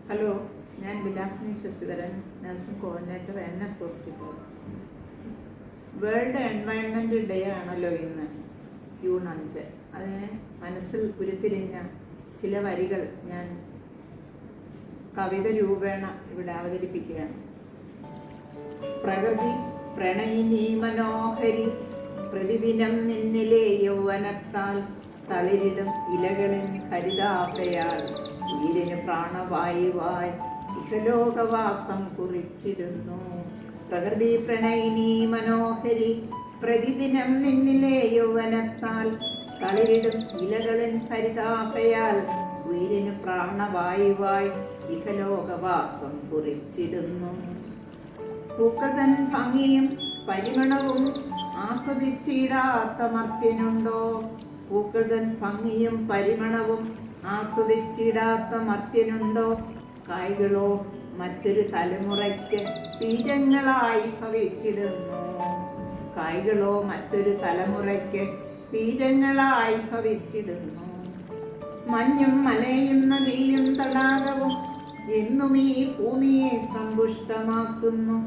Hello, ഞാൻ Vilasini Sasidharan, nursing coordinator, NS hospital. World environment day ആണല്ലോ ഇന്ന്, ജൂൺ 5. അതിന് മനസ്സിൽ ഉരുത്തിരിഞ്ഞ ചില വരികൾ ഞാൻ കവിത രൂപേണ ഇവിടെ അവതരിപ്പിക്കുകയാണ്. പ്രകൃതി പ്രണയിനി മനോഹരി, പ്രതിദിനം നിന്നിലെ യൗവനത്താൽ തളിരിടും ഇലകളിൻ ഹരിതാഭയാൽ ഉയിരിന് പ്രാണവായുവായി ഇഹലോകവാസം കുറിച്ചിടുന്നു. പ്രകൃതി പ്രണയിനി മനോഹരി, പ്രതിദിനം നിന്നിലെ യൗവനത്താൽ തളിരിടും ഇലകളിൻ ഹരിതാഭയാൽ ഉയിരിന് പ്രാണവായുവായി ഇഹലോകവാസം കുറിച്ചിടുന്നു. പൂക്കളൻ ഭംഗിയും പരിമണവും ആസ്വദിച്ചിടാത്ത മർത്യനുണ്ടോ? പൂക്കളൻ ഭംഗിയും പരിമണവും ആസ്വദിച്ചിടാത്ത മർത്യനുണ്ടോ? കായ്കളോ മറ്റൊരു തലമുറയ്ക്ക് ബീജങ്ങളായി ഭവിച്ചിടുന്നു. കായ്കളോ മറ്റൊരു തലമുറയ്ക്ക് ബീജങ്ങളായി ഭവിച്ചിടുന്നു. മഞ്ഞും മലയും നദിയും തടാകവും എന്നും ഈ ഭൂമിയെ സമ്പുഷ്ടമാക്കുന്നു.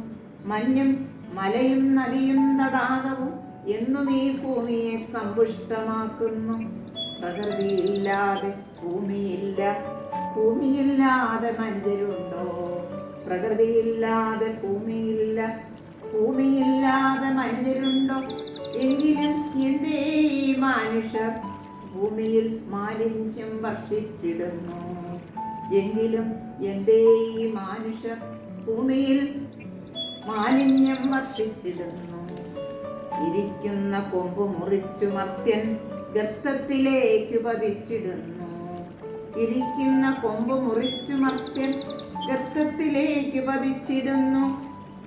മഞ്ഞും മലയും നദിയും തടാകവും എന്നും ഈ ഭൂമിയെ സമ്പുഷ്ടമാക്കുന്നു. പ്രകൃതിയില്ലാതെ ഭൂമിയില്ല, ഭൂമിയില്ലാതെ മനുഷ്യരുണ്ടോ? പ്രകൃതിയില്ലാതെ ഭൂമിയില്ല, ഭൂമിയില്ലാതെ മനുഷ്യരുണ്ടോ? എങ്കിലും എന്തേ ഈ മനുഷ്യർ ഭൂമിയിൽ മാലിന്യം വർഷിച്ചിടുന്നു? എങ്കിലും എന്തേ ഈ മനുഷ്യർ ഭൂമിയിൽ മാലിന്യം വർഷിച്ചിടുന്നു? ഇരിക്കുന്ന കൊമ്പ് മുറിച്ചു മർത്യൻ ഗർത്തത്തിലേക്ക് പതിച്ചിടുന്നു. ഇരിക്കുന്ന കൊമ്പ് മുറിച്ചു മർത്യൻ ഗർത്തത്തിലേക്ക് പതിച്ചിടുന്നു.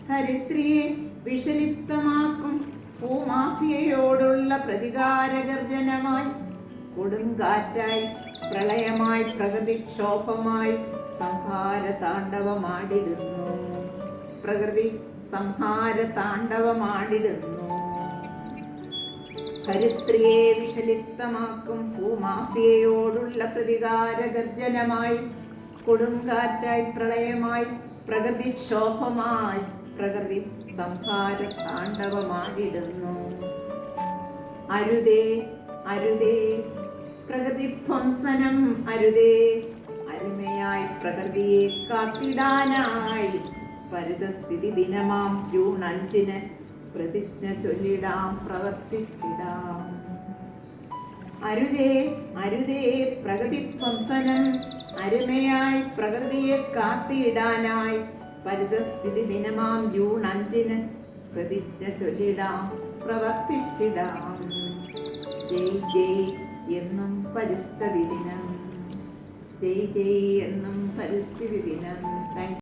ധരിത്രിയെ വിഷലിപ്തമാക്കും ഭൂമാഫിയയോടുള്ള പ്രതികാരഗർജനമായി കൊടുങ്കാറ്റായി പ്രളയമായി പ്രകൃതിക്ഷോഭമായി സംഹാര താണ്ഡവമാടിടുന്നു. പ്രകൃതി സംഹാര താണ്ഡവമാടിടുന്നു. ധരിത്രിയെ വിഷലിപ്തമാക്കും ഭൂമാഫിയയോടുള്ള പ്രതികാരഗർജനമായി കൊടുങ്കാറ്റായി പ്രളയമായി പ്രകൃതിക്ഷോഭമായി പ്രകൃതി സംഹാര താണ്ഡവമാടിടുന്നു. അരുതേ അരുതേ പ്രകൃതിധ്വംസനം അരുതേ, അരുമയായി പ്രകൃതിയെ കാത്തിടാനായി പരിതസ്ഥിതി ദിനമാം ജൂൺ 5 പ്രതിജ്ഞ ചൊല്ലിടാം, പ്രവർത്തിച്ചിടാം. അരുതേ അരുതേ പ്രകൃതിധ്വംസനം, അരുമയായി പ്രകൃതിയെ കാത്തിടാനായി പരിതസ്ഥിതി ദിനമാം ജൂൺ 5 പ്രതിജ്ഞ ചൊല്ലിടാം, പ്രവർത്തിച്ചിടാം. ജയ് ജയ് എന്നും പരിസ്ഥിതി ദിനം, ജയ് ജയ് എന്നും പരിസ്ഥിതി ദിനം. Thank you.